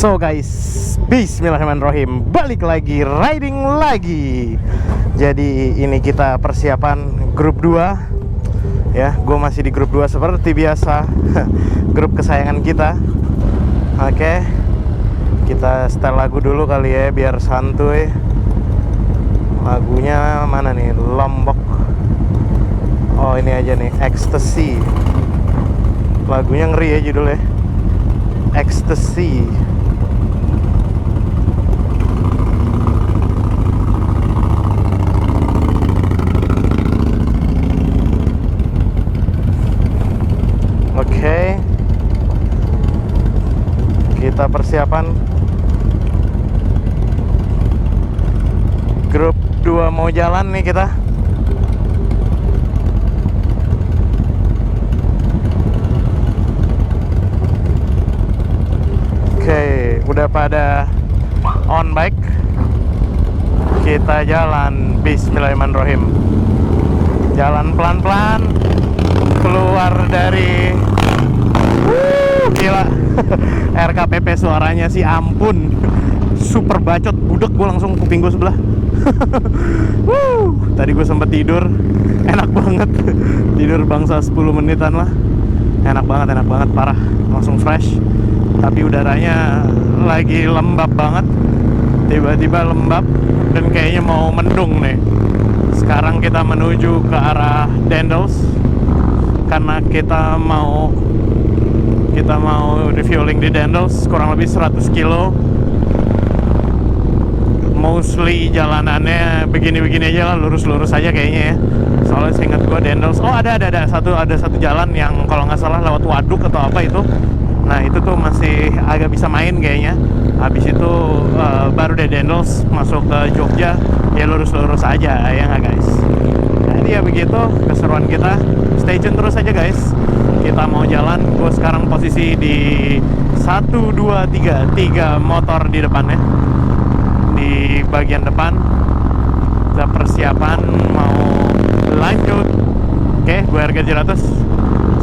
So guys, bismillahirrahmanirrahim, balik lagi, riding lagi. Jadi ini kita persiapan grup 2 ya, gue masih di grup 2 seperti biasa. Grup kesayangan kita. Oke, kita setel lagu dulu kali ya, biar santuy. Lagunya mana nih, Lombok. Oh ini aja nih, Ecstasy. Lagunya ngeri ya judulnya, Ecstasy. Oke, kita persiapan grup 2 mau jalan nih kita. Oke, udah pada on bike. Kita jalan, bismillahirrahmanirrahim. Jalan pelan-pelan keluar dari gila. RKPP suaranya sih ampun, super bacot, budek gue langsung kuping gue sebelah. Tadi gue sempet tidur, enak banget. Tidur bangsa 10 menitan lah. Enak banget parah, langsung fresh. Tapi udaranya lagi lembab banget. Tiba-tiba lembab dan kayaknya mau mendung nih. Sekarang kita menuju ke arah Dendels karena kita mau refueling di Dendels, kurang lebih 100 kilo. Mostly jalanannya begini-begini aja lah, lurus-lurus aja kayaknya ya. Soalnya seingat gua Dendels, oh ada satu jalan yang kalau nggak salah lewat Waduk atau apa itu. Nah itu tuh masih agak bisa main kayaknya. Habis itu baru deh Dendels masuk ke Jogja, ya lurus-lurus aja ya nggak guys. Jadi ya begitu keseruan kita. Stay tune terus aja guys. Kita mau jalan. Gue sekarang posisi di 1, 2, 3 motor di depannya, di bagian depan. Kita persiapan mau lanjut. Oke, gue harga 700.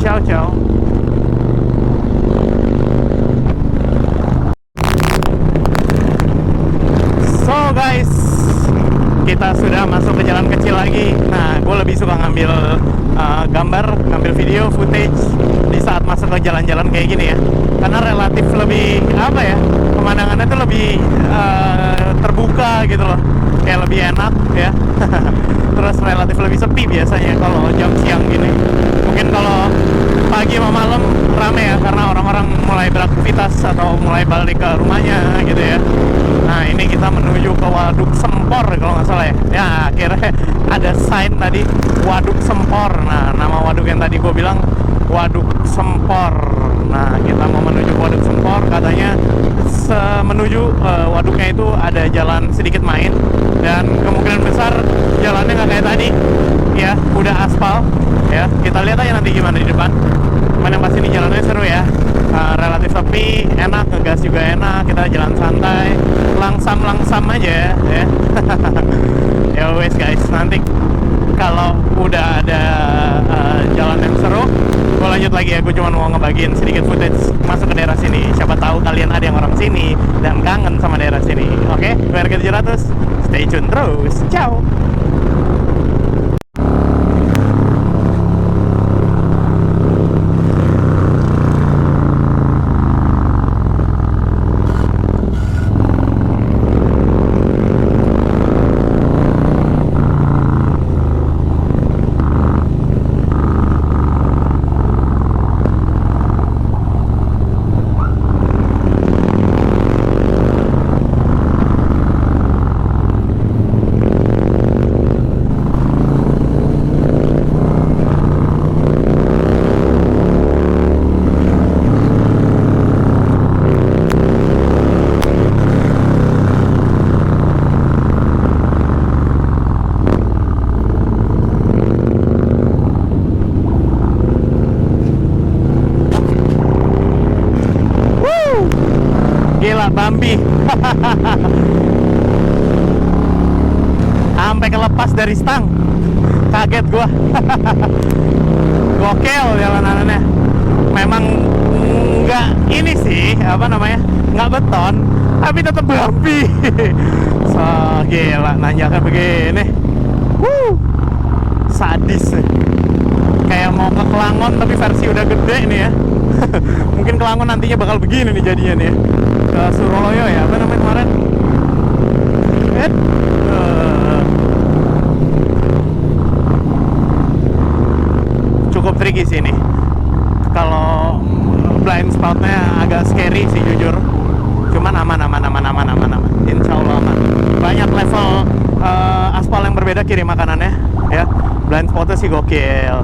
Ciao. So guys, kita sudah masuk ke jalan kecil lagi. Nah, gue lebih suka ngambil gambar, ngambil video, footage di saat masuk ke jalan-jalan kayak gini ya. Karena relatif lebih, apa ya, pemandangannya tuh lebih terbuka gitu loh. Kayak lebih enak ya. Terus relatif lebih sepi biasanya kalau jam siang gini. Mungkin kalau pagi sama malam rame ya, karena orang-orang mulai beraktivitas atau mulai balik ke rumahnya gitu ya. Nah ini kita menuju ke Waduk Sempor kalau nggak salah ya. Ya akhirnya ada sign tadi Waduk Sempor. Nah nama waduk yang tadi gue bilang Waduk Sempor. Nah kita mau menuju ke Waduk Sempor. Katanya menuju waduknya itu ada jalan sedikit main, dan kemungkinan besar jalannya nggak kayak tadi ya, udah aspal ya. Kita lihat aja nanti gimana di depan. Yang pasti ini jalannya seru ya. Relatif sepi, enak, ngegas juga enak. Kita jalan santai, langsam aja ya. Ya wes guys, nanti kalau udah ada jalan yang seru, gue lanjut lagi ya. Gue cuma mau ngebagiin sedikit footage masuk ke daerah sini. Siapa tahu kalian ada yang orang sini dan kangen sama daerah sini. Oke, gue harga 700. Stay tune terus. Ciao. Gila Bambi. Sampai kelepas dari stang. Kaget gua. Gokil jalanannya. Memang nggak ini sih apa namanya, nggak beton tapi tetap bumpy. So gila nanjaknya begini. Sadis. Kayak mau ke Kelangon tapi versi udah gede nih ya. Mungkin Kelangon nantinya bakal begini nih jadinya nih ya. Ke Suroloyo ya, apa namanya kemarin? Cukup tricky sih ini. Kalau blind spotnya agak scary sih jujur. Cuman aman. Insya Allah aman. Banyak level aspal yang berbeda kiri makanannya ya. Blind spotnya sih gokil.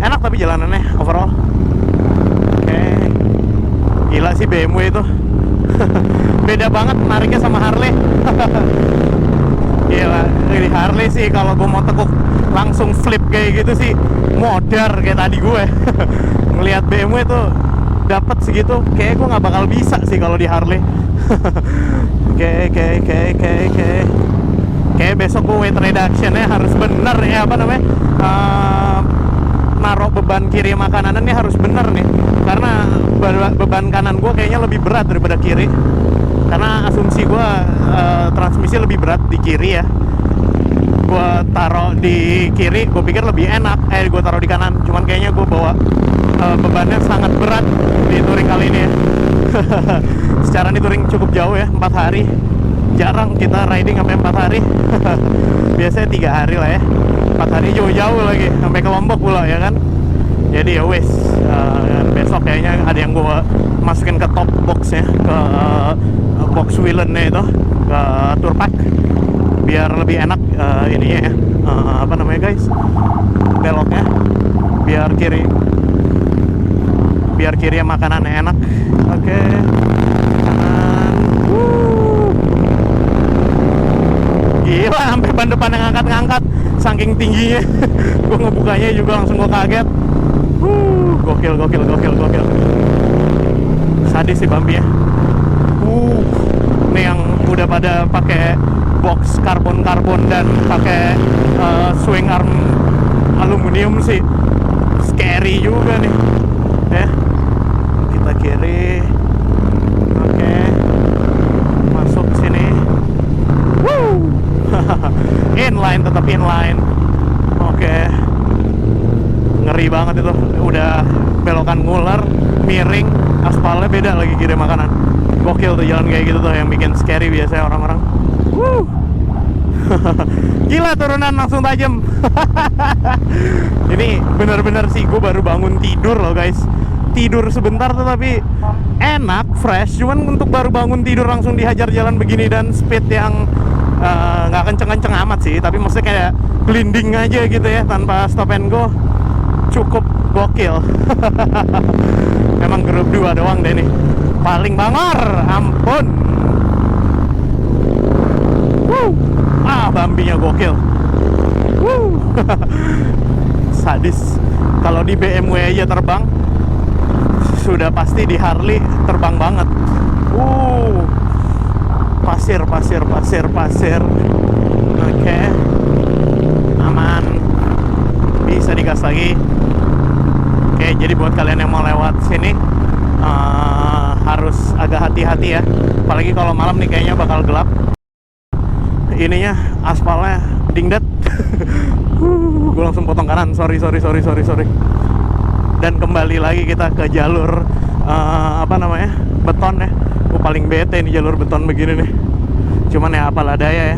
Enak tapi jalanannya overall. Oke. Gila sih BMW itu. Beda banget nariknya sama Harley. Gila, di Harley sih kalau gue mau tekuk langsung flip kayak gitu sih modar kayak tadi gue. Ngelihat BMW tuh dapat segitu, kayak gue nggak bakal bisa sih kalau di Harley. Kayak besok gue weight reductionnya harus bener ya, apa namanya, naruh beban kiri makanannya harus bener nih, karena beban kanan gue kayaknya lebih berat daripada kiri, karena asumsi gue transmisi lebih berat di kiri ya. Gue taruh di kiri, gue pikir lebih enak, gue taruh di kanan, cuman kayaknya gue bawa bebannya sangat berat di touring kali ini ya. Secara ini touring cukup jauh ya, 4 hari. Jarang kita riding sampai 4 hari. Biasanya 3 hari lah ya. 4 hari jauh-jauh lagi, sampai ke Lombok pula ya kan. Jadi ya wes, besok kayaknya ada yang gue masukin ke top box ya, ke box wheelennya itu, ke tour pack, biar lebih enak ininya ya, apa namanya guys, beloknya, biar kiri makanannya enak. Oke. Kanan. Gila, sampai ban depan yang ngangkat-ngangkat saking tingginya. Gue ngebukanya juga langsung gue kaget. Gokil. Sadis sih bumpy-nya. Ini yang udah pada pakai box karbon dan pakai swing arm aluminium sih scary juga nih ya. Kita kiri. Oke. Masuk sini. Inline, tetap inline. Oke. Ngeri banget itu. Udah belokan ngular, miring, aspalnya beda lagi kiri makanan. Gokil tuh jalan kayak gitu tuh, yang bikin scary biasanya orang-orang. Gila, turunan langsung tajam. Ini bener-bener sih, gue baru bangun tidur loh guys. Tidur sebentar tetapi enak, fresh. Cuman untuk baru bangun tidur langsung dihajar jalan begini dan speed yang nggak kenceng-kenceng amat sih, tapi maksudnya kayak gliding aja gitu ya, tanpa stop and go. Cukup gokil. Emang grup 2 doang deh nih paling bangor, ampun. Bambinya gokil. Sadis. Kalau di BMW aja terbang, sudah pasti di Harley terbang banget. Pasir. Oke. Aman. Bisa digas lagi. Oke, jadi buat kalian yang mau lewat sini harus agak hati-hati ya. Apalagi kalau malam nih kayaknya bakal gelap. Ininya aspalnya dingdat. Gue langsung potong kanan. Sorry. Dan kembali lagi kita ke jalur apa namanya, beton ya. Gue paling bete nih jalur beton begini nih. Cuman ya apalah daya ya.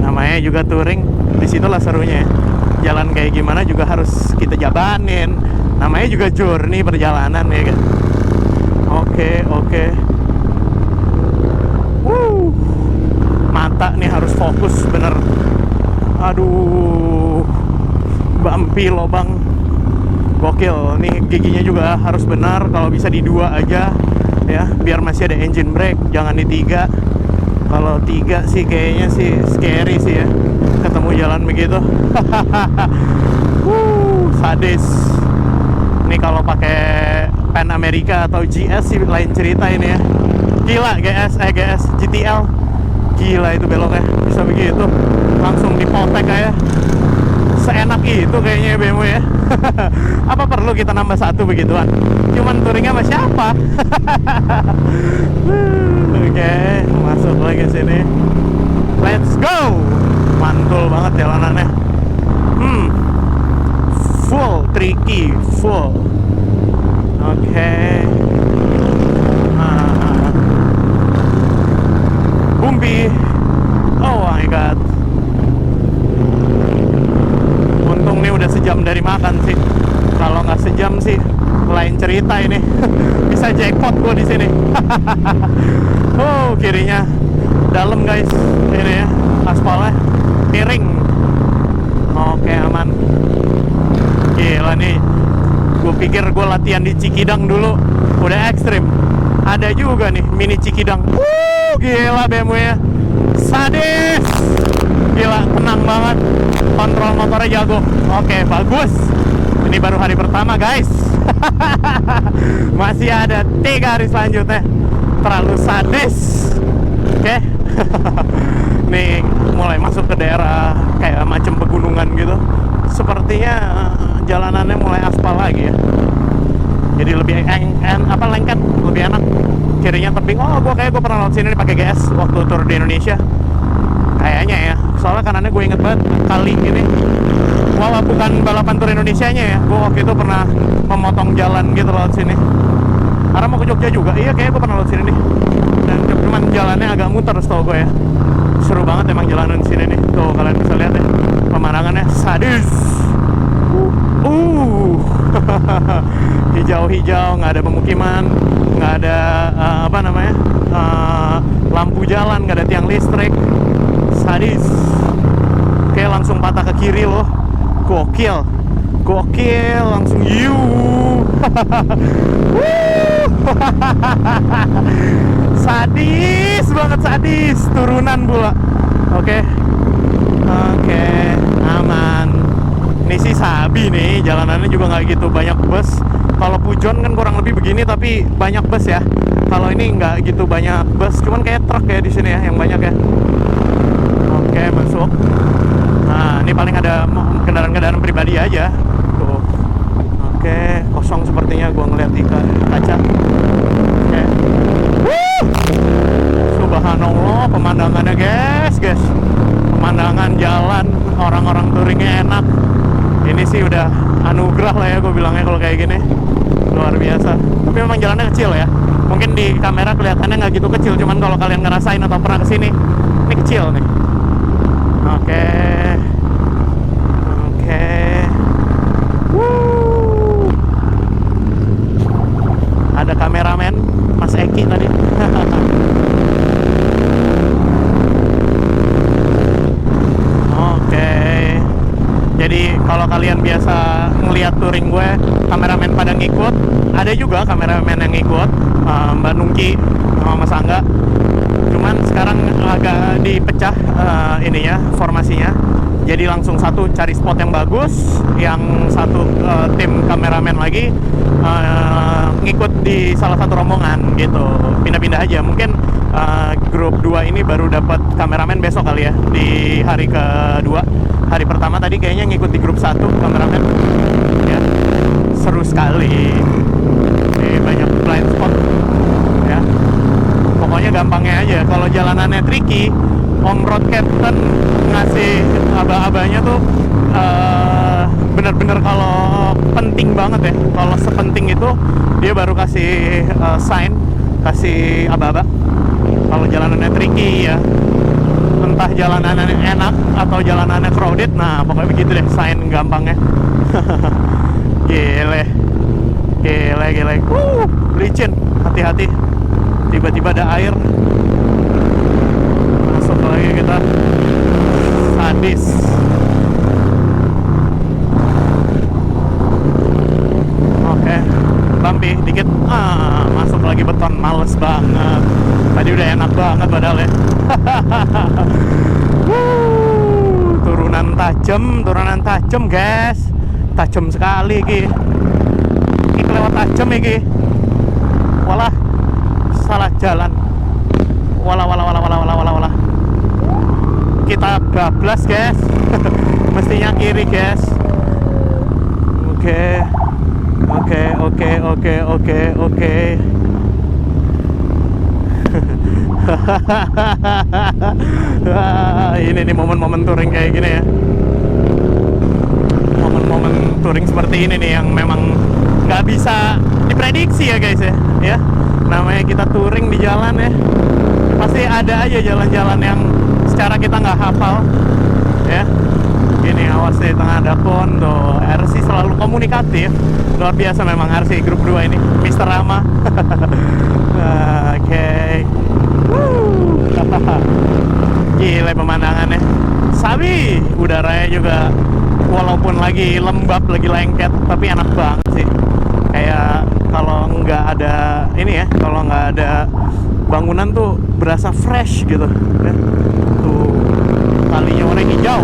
Namanya juga touring. Disitulah serunya ya. Jalan kayak gimana juga harus kita jabanin. Namanya juga journey, perjalanan ya kan. Oke. Mata nih harus fokus bener. Aduh, bumpy loh bang. Gokil. Nih giginya juga harus benar. Kalau bisa di 2 aja ya, biar masih ada engine brake. Jangan di 3. Kalau 3 sih kayaknya sih scary sih ya, ketemu jalan begitu. Sadis. Ini kalau pakai Pan America atau GS sih lain cerita ini ya. Gila, GTL. Gila itu beloknya bisa begitu, langsung dipotek aja. Seenak itu kayaknya BMW ya. Apa perlu kita nambah satu begituan? Cuman touringnya sama siapa? Oke, masuk lagi sini. Let's go. Mantul banget jalanannya. Full tricky, full. Oke. Bumpy. Oh my god. Untung nih udah sejam dari makan sih. Kalau nggak sejam sih lain cerita ini. Bisa jackpot gua di sini. Oh, kirinya dalam guys. Ini ya, aspalnya miring. Oke, aman. Gila nih. Gue pikir gue latihan di Cikidang dulu udah ekstrim. Ada juga nih mini Cikidang. Gila BMW nya sadis. Gila, tenang banget. Kontrol motornya jago. Oke, bagus. Ini baru hari pertama guys. Masih ada 3 hari selanjutnya. Terlalu sadis. Oke. Nih mulai masuk ke daerah kayak macam pegunungan gitu. Sepertinya jalanannya mulai aspal lagi ya. Jadi lebih lengket, lebih enak. Kirinya tebing. Oh, gue pernah lewat sini pakai GS waktu tur di Indonesia. Kayaknya ya. Soalnya kanannya gue inget banget kali ini. Walau bukan balapan tur Indonesianya ya. Gue waktu itu pernah memotong jalan gitu lewat sini. Karena mau ke Jogja juga. Iya, kayaknya gue pernah lewat sini nih. Dan cuman jalannya agak muter setahu gue ya. Seru banget emang jalanan di sini nih. Tuh kalian bisa lihat ya. Pemandangannya sadis. Hijau-hijau, nggak ada pemukiman, nggak ada lampu jalan, nggak ada tiang listrik. Sadis. Oke, langsung patah ke kiri loh. Gokil, langsung sadis banget, sadis. Turunan pula. Oke, aman. Ini sih sabi nih, jalanannya juga nggak gitu banyak bus. Kalau Pujon kan kurang lebih begini, tapi banyak bus ya. Kalau ini nggak gitu banyak bus, cuman kayak truk ya di sini ya yang banyak ya. Oke, masuk. Nah, ini paling ada kendaraan-kendaraan pribadi aja. Tuh. Oke, kosong sepertinya gua ngeliat di kaca. Oke. Subhanallah, pemandangannya guys. Pemandangan jalan, orang-orang touringnya enak. Ini sih udah anugerah lah ya gue bilangnya kalau kayak gini. Luar biasa. Tapi memang jalannya kecil ya. Mungkin di kamera kelihatannya nggak gitu kecil, cuman kalau kalian ngerasain atau pernah kesini, ini kecil nih. Oke. Ada kameramen Mas Eki tadi. Jadi kalau kalian biasa ngeliat touring gue, kameramen pada ngikut. Ada juga kameramen yang ngikut, Mbak Nungki sama Mas Angga. Cuman sekarang agak dipecah ininya, formasinya. Jadi langsung satu cari spot yang bagus, yang satu tim kameramen lagi ngikut di salah satu rombongan gitu. Pindah-pindah aja. Mungkin grup 2 ini baru dapat kameramen besok kali ya, di hari kedua. Hari pertama tadi kayaknya ngikut di grup 1 kameramen ya. Seru sekali. Nih, banyak blind spot ya. Pokoknya gampangnya aja. Kalau jalanannya tricky, Om Road Captain ngasih aba-abanya tuh bener-bener kalau penting banget ya. Kalau sepenting itu dia baru kasih sign, kasih aba-aba. Kalau jalanannya tricky ya, entah jalanannya enak atau jalanannya crowded, nah pokoknya begitu deh sign gampangnya. Gile. Licin, hati-hati. Tiba-tiba ada air. Masuk lagi kita. Sadis. Oke, bumpy dikit. Masuk lagi beton, males banget. Tadi udah enak banget padahal ya. Turunan tajam guys. Tajam sekali ki. Ini kelewat tajam iki. Walah, salah jalan. Walah. Kita bablas guys. mestinya kiri guys. Oke. Ini nih momen-momen touring kayak gini ya. Momen-momen touring seperti ini nih yang memang nggak bisa diprediksi ya guys ya. Ya, namanya kita touring di jalan ya. Pasti ada aja jalan-jalan yang secara kita nggak hafal ya. Ini awas di tengah ada pon tuh. RC selalu komunikatif. Luar biasa memang RC grup 2 ini, Mr. Rama. Oke. Gila pemandangannya. Sabi, udaranya juga walaupun lagi lembab, lagi lengket, tapi enak banget sih. Kayak kalau nggak ada ini ya, kalau nggak ada bangunan tuh berasa fresh gitu ya. Tuh kalinya warna hijau,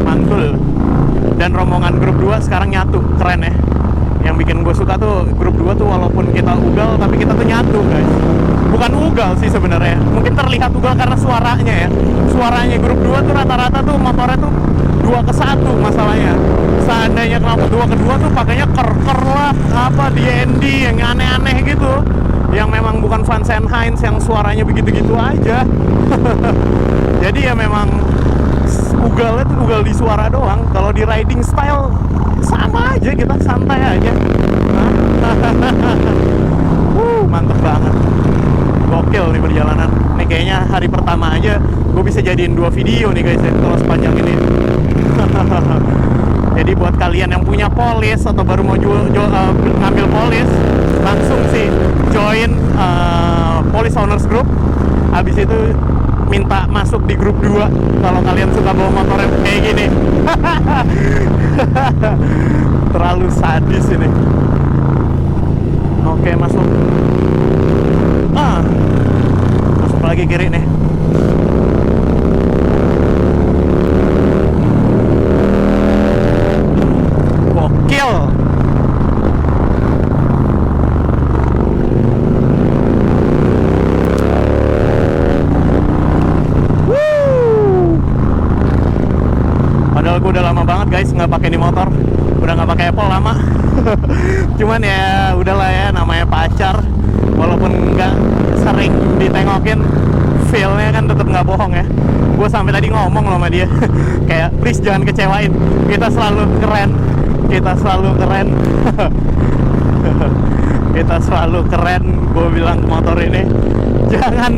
mantul. Dan rombongan grup 2 sekarang nyatu, keren ya. Yang bikin gue suka tuh grup 2 tuh walaupun kita ugal tapi kita tuh nyatu guys. Bukan ugal sih sebenarnya, mungkin terlihat ugal karena suaranya ya. Suaranya grup 2 tuh rata-rata tuh motornya tuh 2 ke 1 masalahnya. Seandainya kalau 2 ke 2 tuh pakainya ker-ker lah, apa DND yang aneh-aneh gitu, yang memang bukan Van Heinz yang suaranya begitu-gitu aja. Jadi ya memang ugalnya tuh ugal di suara doang. Kalau di riding style sama aja, kita santai aja. Mantep banget, gokil nih perjalanan. Nih kayaknya hari pertama aja gue bisa jadiin 2 video nih guys ya, kalau sepanjang ini. Jadi buat kalian yang punya polis atau baru mau ngambil polis, langsung sih join Police Owners Group. Habis itu minta masuk di grup 2 kalau kalian suka bawa motor kayak gini. Terlalu sadis ini. Oke, masuk. Masuk lagi kiri nih. Gokil. Padahal gue udah lama banget guys nggak pakai di motor, udah nggak pakai Apple lama. Cuman ya udahlah ya, namanya pacar, walaupun nggak sering ditengokin, feel-nya kan tetap nggak bohong ya. Gue sampai tadi ngomong loh sama dia, kayak please jangan kecewain, kita selalu keren, kita selalu keren. Kita selalu keren, gue bilang ke motor ini, jangan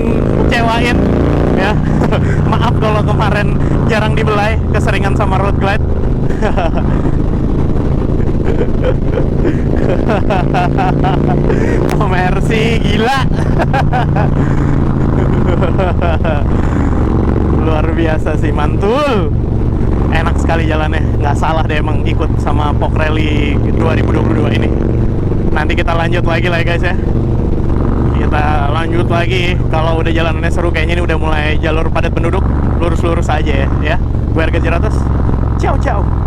kecewain ya. Maaf kalau kemarin jarang dibelai, keseringan sama road glide. Mercy gila. Luar biasa sih, mantul. Enak sekali jalannya, nggak salah deh emang ikut sama POC Rally 2022 ini. Nanti kita lanjut lagi lah ya guys ya. Kita lanjut lagi. Kalau udah jalanannya seru, kayaknya ini udah mulai jalur padat penduduk, lurus-lurus aja ya. Gue Harga Jiratas. Ciao ciao.